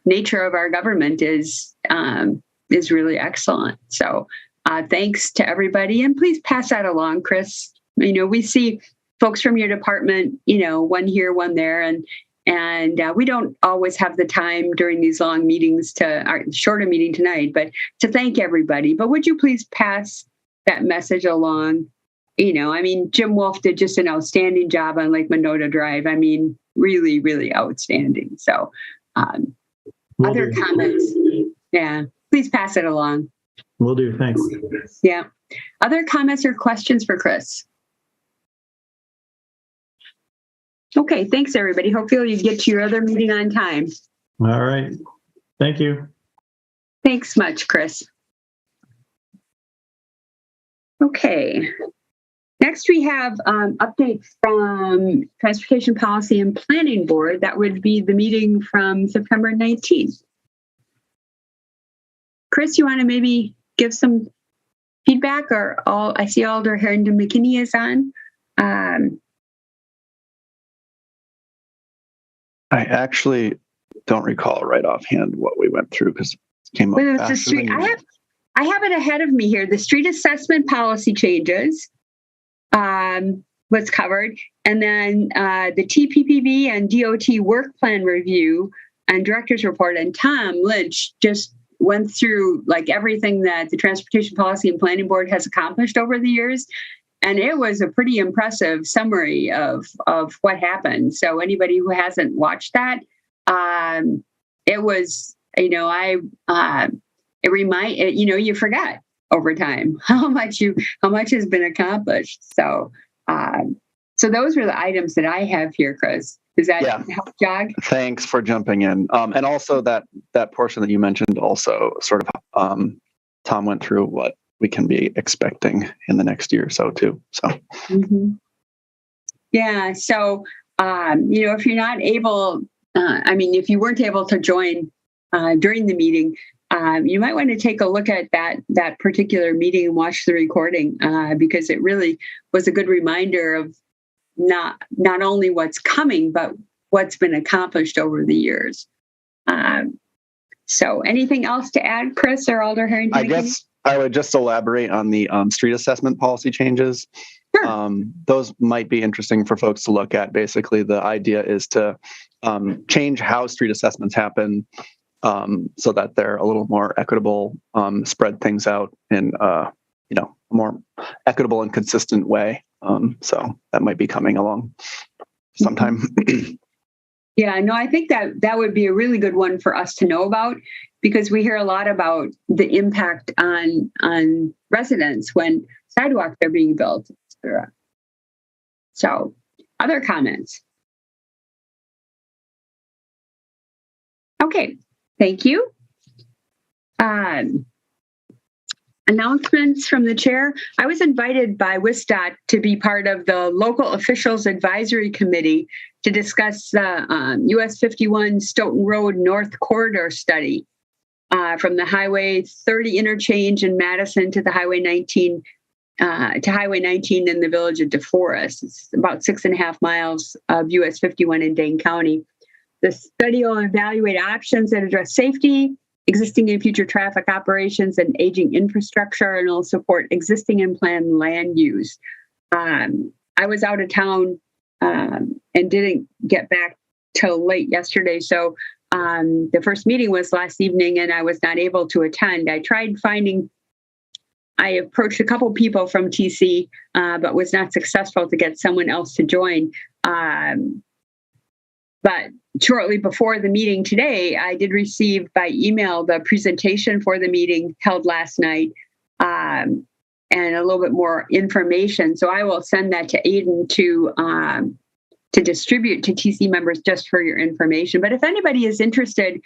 nature of our government is really excellent. So thanks to everybody, and please pass that along, Chris. We see folks from your department, one here, one there, and we don't always have the time during these long meetings our shorter meeting tonight, but to thank everybody. But would you please pass that message along? Jim Wolf did just an outstanding job on Lake Mendota Drive. Really, really outstanding. So other comments? Yeah, please pass it along.
Will do. Thanks.
Yeah. Other comments or questions for Chris? Okay, thanks everybody. Hopefully you get to your other meeting on time.
All right. Thank you.
Thanks much, Chris. Okay. Next we have updates from Transportation Policy and Planning Board. That would be the meeting from September 19th. Chris, you want to maybe give some feedback, or I see Alder Harrington McKinney is on.
I actually don't recall right offhand what we went through because it came up faster than usual.
I have it ahead of me here. The street assessment policy changes was covered, and then the TPPB and DOT work plan review and director's report. And Tom Lynch just went through everything that the Transportation Policy and Planning Board has accomplished over the years. And it was a pretty impressive summary of what happened. So anybody who hasn't watched that, it was, you forget over time how much has been accomplished. So, so those were the items that I have here, Chris. Does that help jog?
Thanks for jumping in. And also that portion that you mentioned also sort of, Tom went through what we can be expecting in the next year or so too. So,
yeah. So, if you're not able, if you weren't able to join during the meeting, you might want to take a look at that particular meeting and watch the recording because it really was a good reminder of not only what's coming, but what's been accomplished over the years. So anything else to add, Chris or Alder Harrington?
I guess I would just elaborate on the street assessment policy changes.
Sure.
Those might be interesting for folks to look at. Basically, the idea is to change how street assessments happen so that they're a little more equitable, spread things out in a more equitable and consistent way. So that might be coming along sometime.
Yeah, no, I think that would be a really good one for us to know about, because we hear a lot about the impact on residents when sidewalks are being built, etc. So, other comments? Okay, thank you. Announcements from the chair. I was invited by WSDOT to be part of the Local Officials Advisory Committee to discuss the US 51 Stoughton Road North Corridor study from the Highway 30 interchange in Madison to the Highway 19 to Highway 19 in the village of DeForest. It's about 6.5 miles of US 51 in Dane County. The study will evaluate options that address safety, existing and future traffic operations, and aging infrastructure, and will support existing and planned land use. I was out of town and didn't get back till late yesterday, so the first meeting was last evening, and I was not able to attend. I approached a couple people from TC, but was not successful to get someone else to join. But shortly before the meeting today, I did receive by email the presentation for the meeting held last night and a little bit more information. So I will send that to Aiden to distribute to TC members just for your information. But if anybody is interested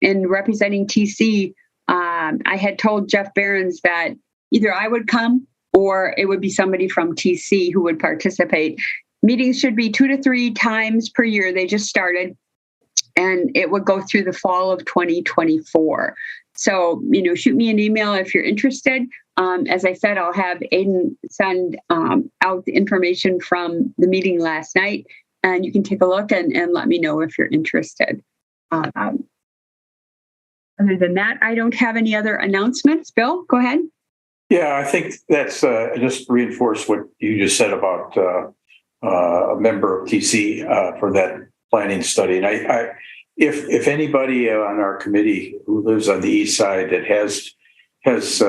in representing TC, I had told Jeff Behrens that either I would come or it would be somebody from TC who would participate. Meetings should be 2 to 3 times per year. They just started, and it would go through the fall of 2024. So, shoot me an email if you're interested. As I said, I'll have Aiden send out the information from the meeting last night, and you can take a look and let me know if you're interested. Other than that, I don't have any other announcements. Bill, go ahead.
Yeah, I think that's just reinforce what you just said about a member of TC for that planning study. And I if anybody on our committee who lives on the east side that has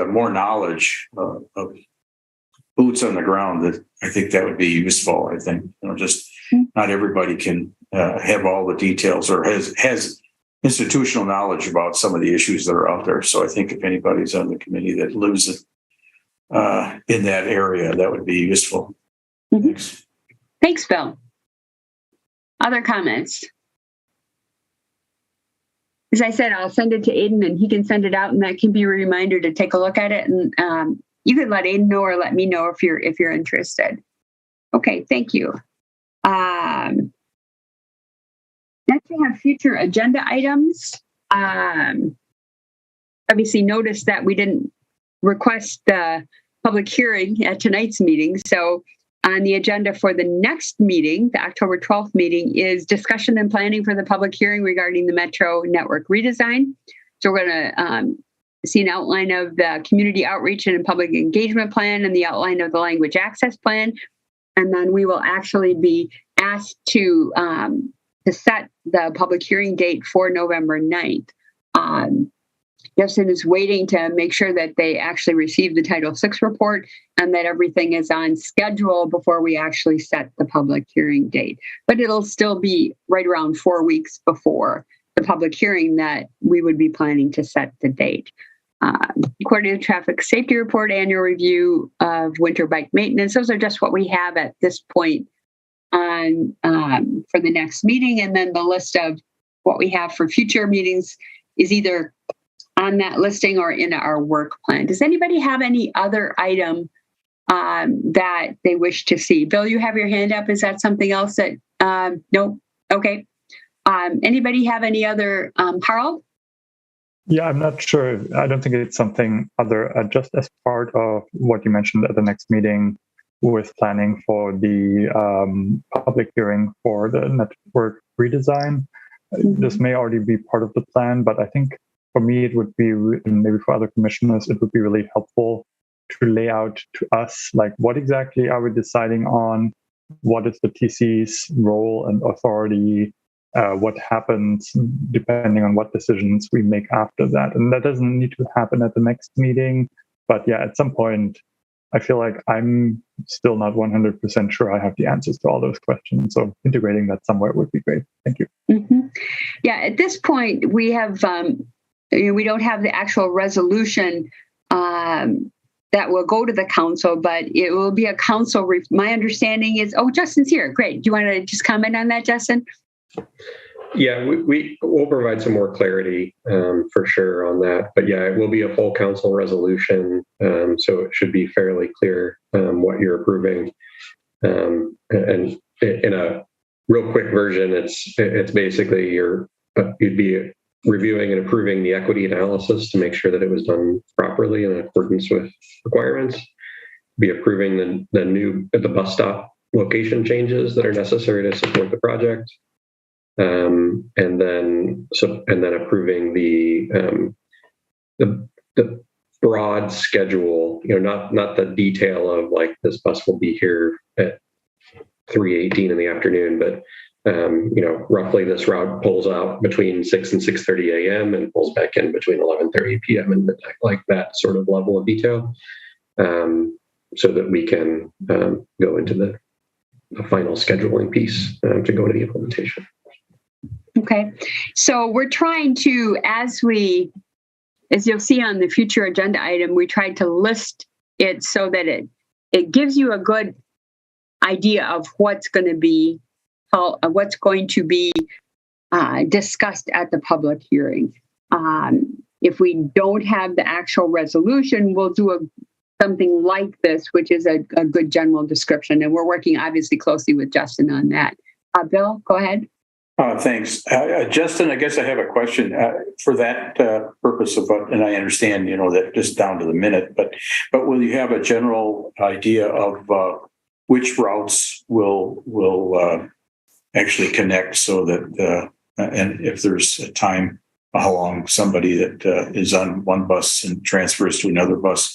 more knowledge of boots on the ground, that I think that would be useful. I think just not everybody can have all the details or has institutional knowledge about some of the issues that are out there. So I think if anybody's on the committee that lives in that area, that would be useful.
Mm-hmm. Thanks, Bill. Other comments? As I said, I'll send it to Aiden and he can send it out, and that can be a reminder to take a look at it. And you can let Aiden know or let me know if you're interested. Okay, thank you. Next, we have future agenda items. Obviously, notice that we didn't request the public hearing at tonight's meeting. So on the agenda for the next meeting, the October 12th meeting, is discussion and planning for the public hearing regarding the Metro network redesign. So we're going to see an outline of the community outreach and public engagement plan and the outline of the language access plan. And then we will actually be asked to set the public hearing date for November 9th. Justin is waiting to make sure that they actually receive the Title VI report and that everything is on schedule before we actually set the public hearing date. But it'll still be right around 4 weeks before the public hearing that we would be planning to set the date. Coordinated traffic safety report, annual review of winter bike maintenance. Those are just what we have at this point on for the next meeting. And then the list of what we have for future meetings is either on that listing or in our work plan. Does anybody have any other item that they wish to see? Bill, you have your hand up. Is that something else that, no? Okay. Anybody have any other, Harold?
Yeah, I'm not sure. I don't think it's something other, just as part of what you mentioned at the next meeting with planning for the public hearing for the network redesign. This may already be part of the plan, but I think for me, it would be, and maybe for other commissioners, it would be really helpful to lay out to us, like, what exactly are we deciding on? What is the TC's role and authority? What happens depending on what decisions we make after that? And that doesn't need to happen at the next meeting. But yeah, at some point, I feel like I'm still not 100% sure I have the answers to all those questions. So integrating that somewhere would be great. Thank you.
Mm-hmm. Yeah, at this point, we have, we don't have the actual resolution that will go to the council, but it will be a council. My understanding is, Justin's here. Great. Do you want to just comment on that, Justin?
Yeah, we will provide some more clarity for sure on that. But yeah, it will be a full council resolution, so it should be fairly clear what you're approving. And in a real quick version, it's basically you'd be reviewing and approving the equity analysis to make sure that it was done properly in accordance with requirements. Be approving the bus stop location changes that are necessary to support the project. And then approving the broad schedule, not the detail of like this bus will be here at 3:18 in the afternoon, but roughly this route pulls out between 6 and 6:30 a.m. and pulls back in between 11:30 p.m. and midnight, like that sort of level of detail, so that we can go into the final scheduling piece to go into the implementation.
Okay, so we're trying to, as you'll see on the future agenda item, we tried to list it so that it gives you a good idea of what's going to be discussed at the public hearing. If we don't have the actual resolution, we'll do something like this, which is a good general description, and we're working obviously closely with Justin on that. Bill, go ahead.
Thanks. Justin, I guess I have a question for that purpose of what, and I understand, that just down to the minute, but will you have a general idea of which routes will actually connect so that, and if there's a time, how long somebody that is on one bus and transfers to another bus,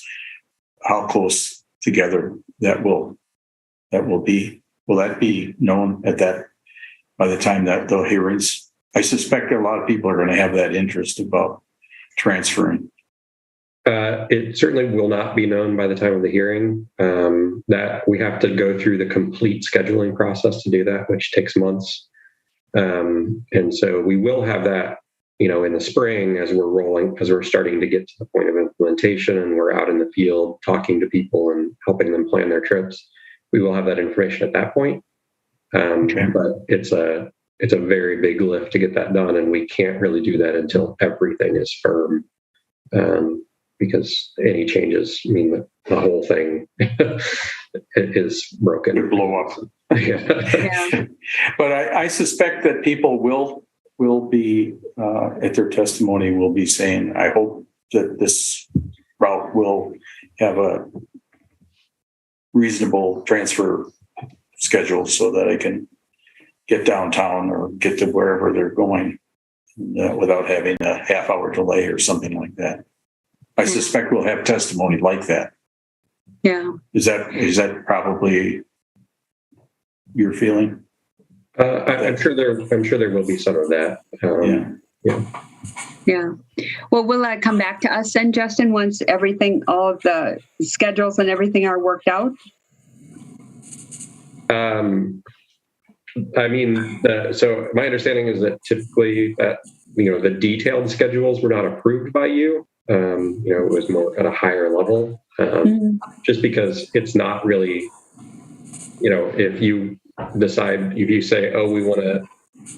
how close together that will be? Will that be known by the time that the hearings? I suspect a lot of people are going to have that interest about transferring.
It certainly will not be known by the time of the hearing. That we have to go through the complete scheduling process to do that, which takes months. And so we will have that, in the spring as we're starting to get to the point of implementation and we're out in the field talking to people and helping them plan their trips. We will have that information at that point. But it's a very big lift to get that done, and we can't really do that until everything is firm, because any changes mean that the whole thing is broken.
It blow up.
Yeah.
But I suspect that people will be at their testimony will be saying, I hope that this route will have a reasonable transfer schedule so that I can get downtown or get to wherever they're going without having a half-hour delay or something like that. I suspect we'll have testimony like that.
Yeah.
Is that probably your feeling?
I'm sure there will be some of that.
Yeah. Well, will that come back to us then, Justin, once all of the schedules and everything are worked out?
So my understanding is that typically that, the detailed schedules were not approved by you. It was more at a higher level, just because it's not really, if you say, we want to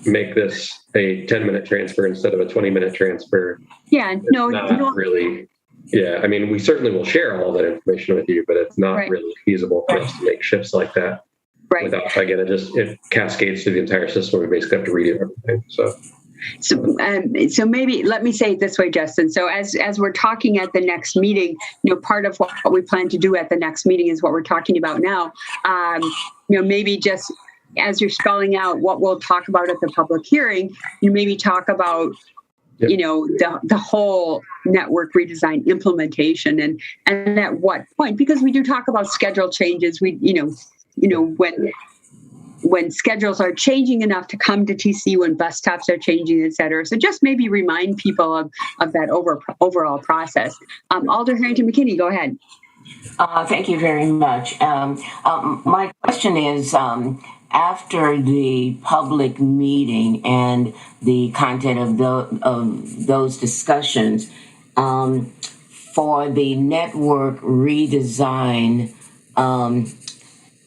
make this a 10-minute transfer instead of a 20-minute transfer.
Yeah,
not really. Yeah, we certainly will share all that information with you, but it's not really feasible for us to make shifts like that.
Right.
Without, again, it cascades to the entire system. We basically have to redo everything. So maybe let me say it this way, Justin. So as we're talking at the next meeting, part of what we plan to do at the next meeting is what we're talking about now. Maybe just
as you're spelling out what we'll talk about at the public hearing, you maybe talk about,
Yep.
you know, the whole network redesign implementation and at what point, because we do talk about schedule changes. We, when schedules are changing enough to come to TC, when bus stops are changing, et cetera. So just maybe remind people of that overall process. Alder Harrington McKinney, go ahead.
Thank you very much. My question is, after the public meeting and the content of those discussions, for the network redesign,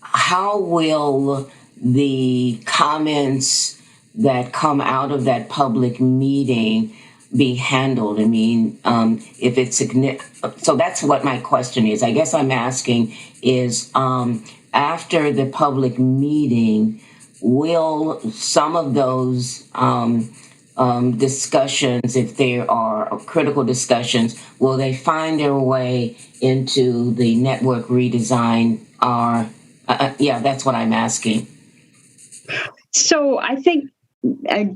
how will the comments that come out of that public meeting be handled? I mean, if it's significant, so that's what my question is. I guess I'm asking is, after the public meeting, will some of those discussions, if there are critical discussions, will they find their way into the network redesign? Yeah, that's what I'm asking.
So I think,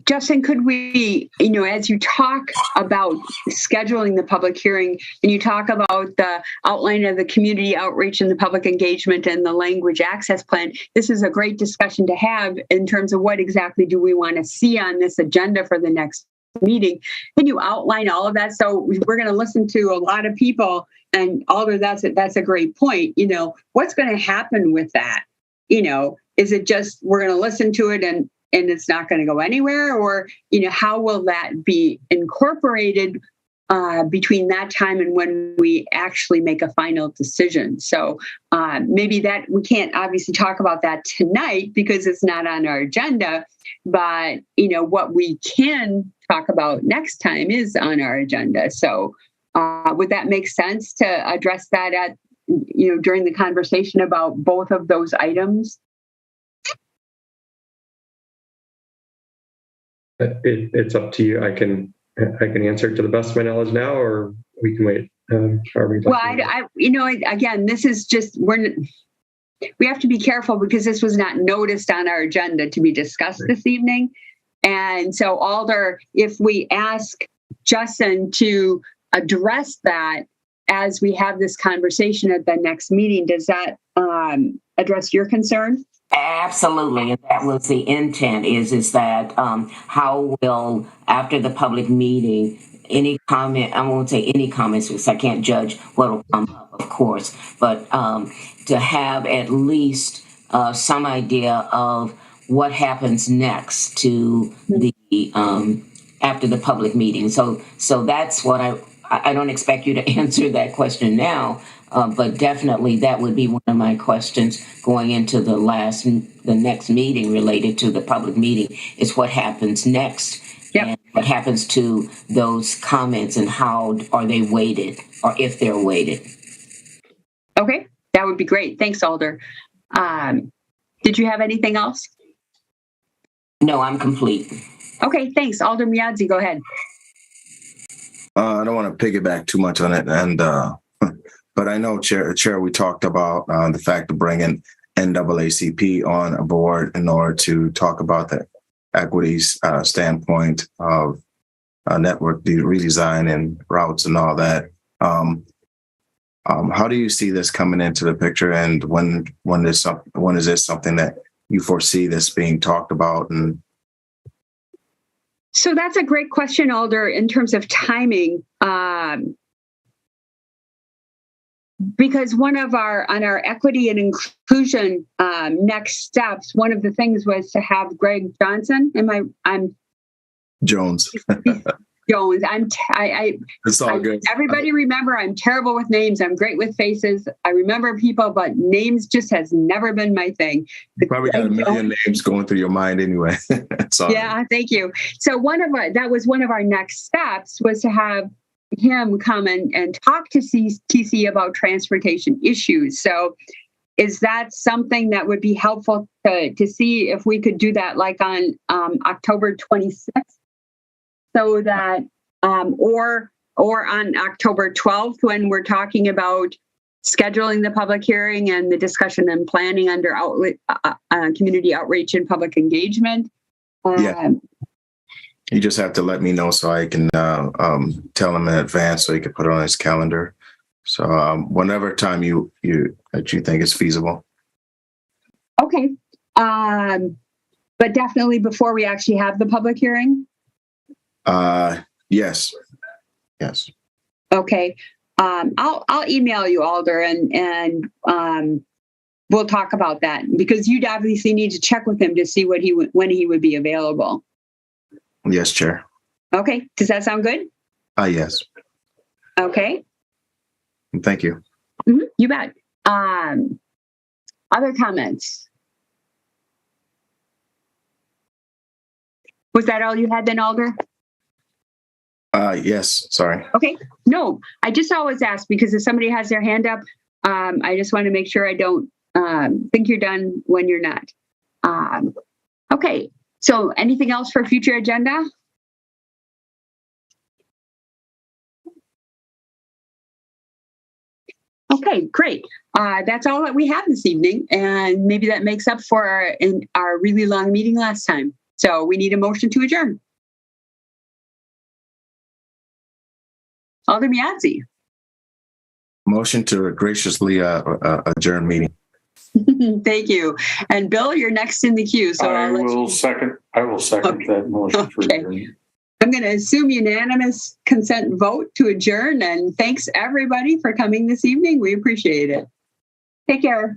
Justin, could we, as you talk about scheduling the public hearing and you talk about the outline of the community outreach and the public engagement and the language access plan, this is a great discussion to have in terms of what exactly do we want to see on this agenda for the next meeting. Can you outline all of that? So we're going to listen to a lot of people, and Alder, that's a great point. What's going to happen with that? Is it just we're going to listen to it and it's not going to go anywhere? Or, how will that be incorporated between that time and when we actually make a final decision? So maybe that we can't obviously talk about that tonight because it's not on our agenda. But, what we can talk about next time is on our agenda. So would that make sense to address that at, during the conversation about both of those items?
It's up to you. I can answer it to the best of my knowledge now, or we can wait.
Again, this is just we have to be careful because this was not noticed on our agenda to be discussed this evening, and so Alder, if we ask Justin to address that as we have this conversation at the next meeting, does that address your concern?
Absolutely, and that was the intent. Is that how will, after the public meeting, any comment? I won't say any comments because I can't judge what will come up, of course, but to have at least some idea of what happens next to the after the public meeting. So that's what I don't expect you to answer that question now. But definitely that would be one of my questions going into the next meeting related to the public meeting is what happens next. Yep. And what happens to those comments and how are they weighted or if they're weighted.
Okay, that would be great. Thanks, Alder. Did you have anything else?
No, I'm complete.
Okay, thanks. Alder Miadzi, go ahead.
I don't want to piggyback too much on it, and but I know, Chair, we talked about the fact of bringing NAACP on board in order to talk about the equities standpoint of network redesign and routes and all that. How do you see this coming into the picture, and when is this something that you foresee this being talked about? And
so that's a great question, Alder, in terms of timing. Because on our equity and inclusion next steps, one of the things was to have Greg Johnson.
Jones.
Jones.
It's all good.
Everybody remember, I'm terrible with names. I'm great with faces. I remember people, but names just has never been my thing.
You probably got a million names going through your mind anyway.
Yeah, thank you. So that was one of our next steps was to have him come and talk to TC about transportation issues. So is that something that would be helpful to see if we could do that like on October 26th? So that, or on October 12th, when we're talking about scheduling the public hearing and the discussion and planning under community outreach and public engagement.
Yeah. You just have to let me know so I can tell him in advance so he can put it on his calendar. So whenever time you think is feasible.
Okay. But definitely before we actually have the public hearing?
Yes.
Okay. I'll email you, Alder, and we'll talk about that because you'd obviously need to check with him to see when he would be available.
Yes, Chair.
Okay. Does that sound good?
Yes.
Okay.
Thank you.
Mm-hmm. You bet. Other comments? Was that all you had then, Alder?
Yes. Sorry.
Okay. No, I just always ask because if somebody has their hand up, I just want to make sure I don't think you're done when you're not. Okay. So anything else for future agenda? Okay, great. That's all that we have this evening. And maybe that makes up for our really long meeting last time. So we need a motion to adjourn. Alder Miazzi.
Motion to graciously adjourn meeting.
Thank you. And Bill, you're next in the queue. So
I will second that motion for adjournment.
I'm going to assume unanimous consent vote to adjourn. And thanks everybody for coming this evening. We appreciate it. Take care.